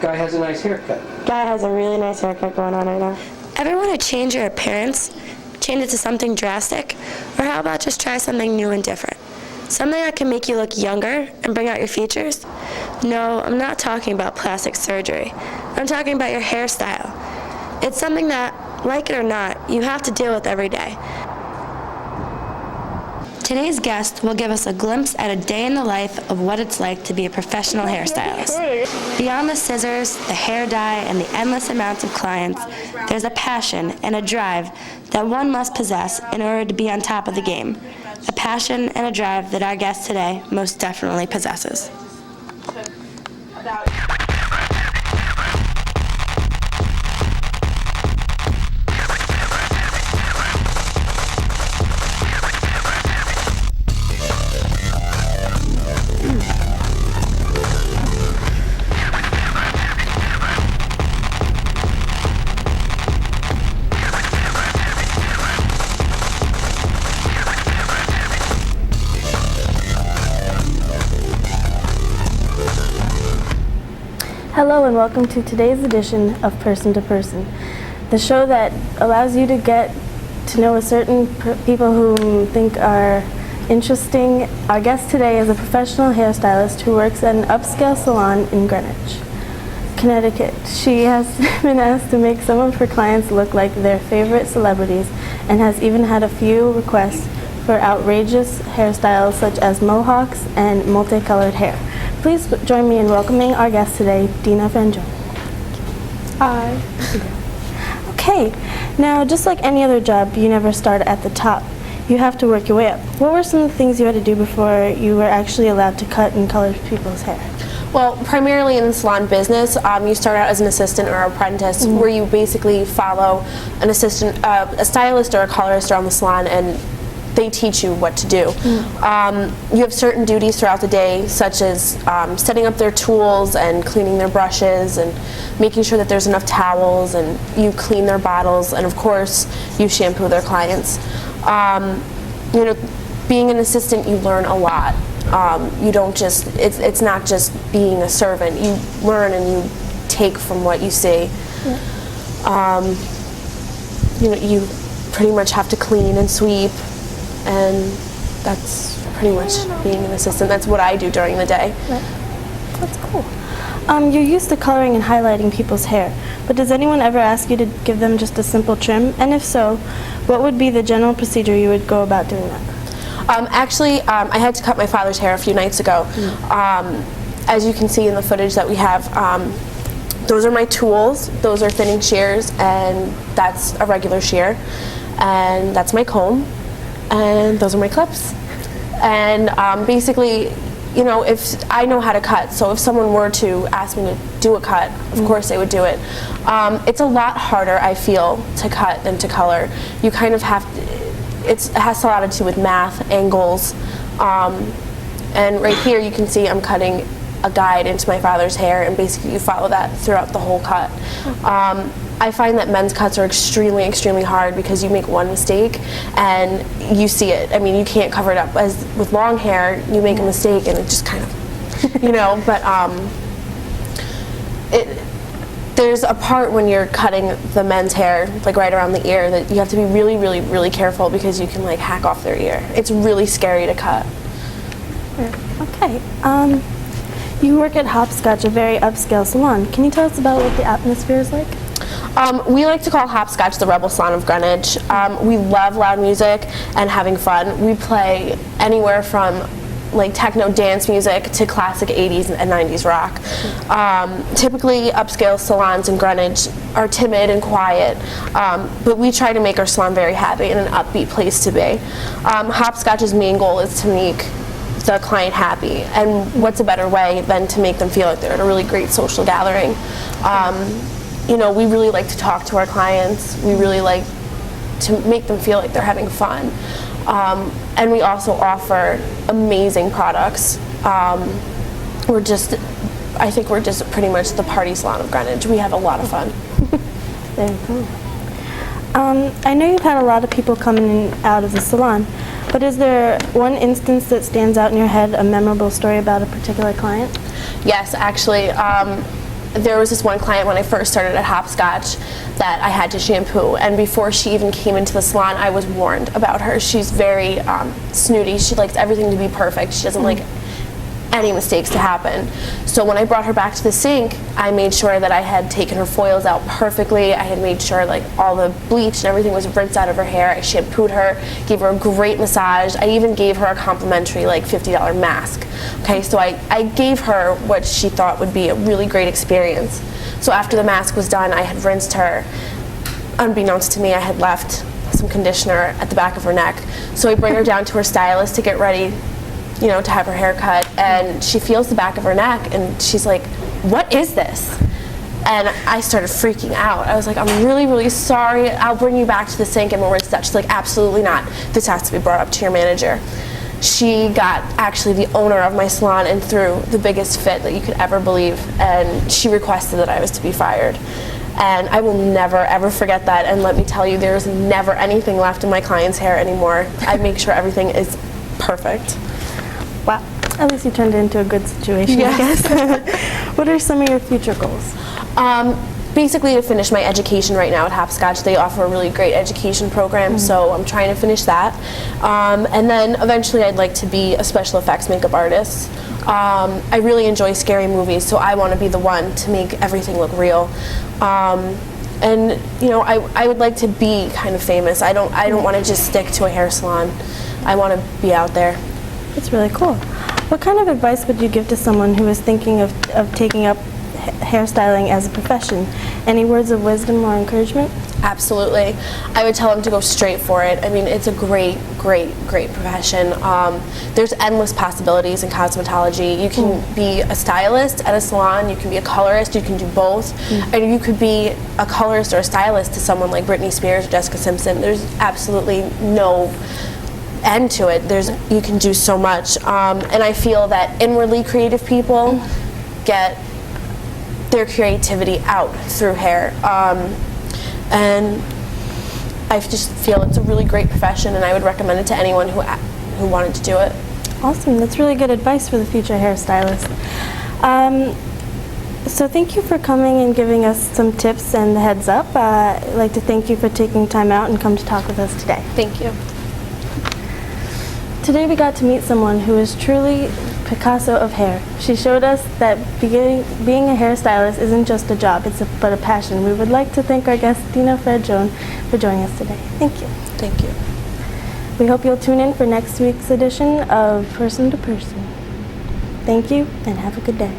Guy has a nice haircut. Guy has a really nice haircut going on right now. Ever want to change your appearance? Change it to something drastic? Or how about just try something new and different? Something that can make you look younger and bring out your features? No, I'm not talking about plastic surgery. I'm talking about your hairstyle. It's something that, like it or not, you have to deal with every day. Today's guest will give us a glimpse at a day in the life of what it's like to be a professional hairstylist. Beyond the scissors, the hair dye, and the endless amounts of clients, there's a passion and a drive that one must possess in order to be on top of the game. A passion and a drive that our guest today most definitely possesses. Hello and welcome to today's edition of Person to Person, the show that allows you to get to know a certain people whom you think are interesting. Our guest today is a professional hairstylist who works at an upscale salon in Greenwich, Connecticut. She has been asked to make some of her clients look like their favorite celebrities and has even had a few requests for outrageous hairstyles such as mohawks and multicolored hair. Please join me in welcoming our guest today, Dina Venjo. Hi. Okay, now just like any other job, you never start at the top. You have to work your way up. What were some of the things you had to do before you were actually allowed to cut and color people's hair? Well, primarily in the salon business, you start out as an assistant or apprentice, where you basically follow an assistant, a stylist or a colorist around the salon, and they teach you what to do. You have certain duties throughout the day, such as setting up their tools and cleaning their brushes and making sure that there's enough towels, and you clean their bottles, and of course you shampoo their clients. You know, being an assistant, you learn a lot. You don't just, it's not just being a servant. You learn and you take from what you see. You know, you pretty much have to clean and sweep, and that's pretty much being an assistant. That's what I do during the day. Right. That's cool. You're used to coloring and highlighting people's hair, but does anyone ever ask you to give them just a simple trim? And if so, what would be the general procedure you would go about doing that? Actually, I had to cut my father's hair a few nights ago. As you can see in the footage that we have, those are my tools. Those are thinning shears, and that's a regular shear. And that's my comb, and those are my clips. And basically, you know, if I know how to cut, so if someone were to ask me to do a cut, of course they would do it. It's a lot harder, I feel, to cut than to color. You kind of have to, it has a lot to do with math, angles, and right here you can see I'm cutting a guide into my father's hair, and basically you follow that throughout the whole cut. I find that men's cuts are extremely, extremely hard because you make one mistake and you see it. I mean, you can't cover it up. As with long hair, you make a mistake and it just kind of, you know, but there's a part when you're cutting the men's hair, like right around the ear, that you have to be really, really, really careful because you can like hack off their ear. It's really scary to cut. Okay. You work at Hopscotch, a very upscale salon. Can you tell us about what the atmosphere is like? We like to call Hopscotch the Rebel Salon of Greenwich. We love loud music and having fun. We play anywhere from like techno dance music to classic 80s and 90s rock. Typically upscale salons in Greenwich are timid and quiet, but we try to make our salon very happy and an upbeat place to be. Hopscotch's main goal is to make the client happy, and what's a better way than to make them feel like they're at a really great social gathering. You know, we really like to talk to our clients. We really like to make them feel like they're having fun. And we also offer amazing products. I think we're just pretty much the party salon of Greenwich. We have a lot of fun. Very cool. I know you've had a lot of people come in and out of the salon, but is there one instance that stands out in your head, a memorable story about a particular client? Yes, actually. there was this one client when I first started at Hopscotch that I had to shampoo, and before she even came into the salon, I was warned about her. She's very snooty. She likes everything to be perfect. She doesn't like any mistakes to happen. So when I brought her back to the sink, I made sure that I had taken her foils out perfectly. I had made sure like all the bleach and everything was rinsed out of her hair. I shampooed her, gave her a great massage. I even gave her a complimentary like $50 mask. Okay, so I gave her what she thought would be a really great experience. So after the mask was done, I had rinsed her. Unbeknownst to me, I had left some conditioner at the back of her neck. So I bring her down to her stylist to get ready, you know, to have her hair cut, and she feels the back of her neck and she's like, "What is this?" And I started freaking out. I was like, "I'm really, really sorry. I'll bring you back to the sink and we'll rinse that." She's like, "Absolutely not. This has to be brought up to your manager." She got actually the owner of my salon and threw the biggest fit that you could ever believe, and she requested that I was to be fired. And I will never ever forget that, and let me tell you, there's never anything left in my client's hair anymore. I make sure everything is perfect. Wow. At least you turned it into a good situation, Yes. I guess. What are some of your future goals? Basically to finish my education right now at Hopscotch. They offer a really great education program, so I'm trying to finish that. And then eventually I'd like to be a special effects makeup artist. I really enjoy scary movies, so I want to be the one to make everything look real. And you know, I would like to be kind of famous. I don't want to just stick to a hair salon. I want to be out there. That's really cool. What kind of advice would you give to someone who is thinking of taking up hairstyling as a profession? Any words of wisdom or encouragement? Absolutely. I would tell them to go straight for it. I mean, it's a great, great, great profession. There's endless possibilities in cosmetology. You can be a stylist at a salon, you can be a colorist, you can do both. And you could be a colorist or a stylist to someone like Britney Spears or Jessica Simpson. There's absolutely no end to it. You can do so much. And I feel that inwardly creative people get their creativity out through hair. And I just feel it's a really great profession, and I would recommend it to anyone who wanted to do it. Awesome. That's really good advice for the future hairstylist. So thank you for coming and giving us some tips and the heads up. I'd like to thank you for taking time out and come to talk with us today. Thank you. Today we got to meet someone who is truly Picasso of hair. She showed us that being a hairstylist isn't just a job, but a passion. We would like to thank our guest, Dina Fairjohn, for joining us today. Thank you. Thank you. We hope you'll tune in for next week's edition of Person to Person. Thank you, and have a good day.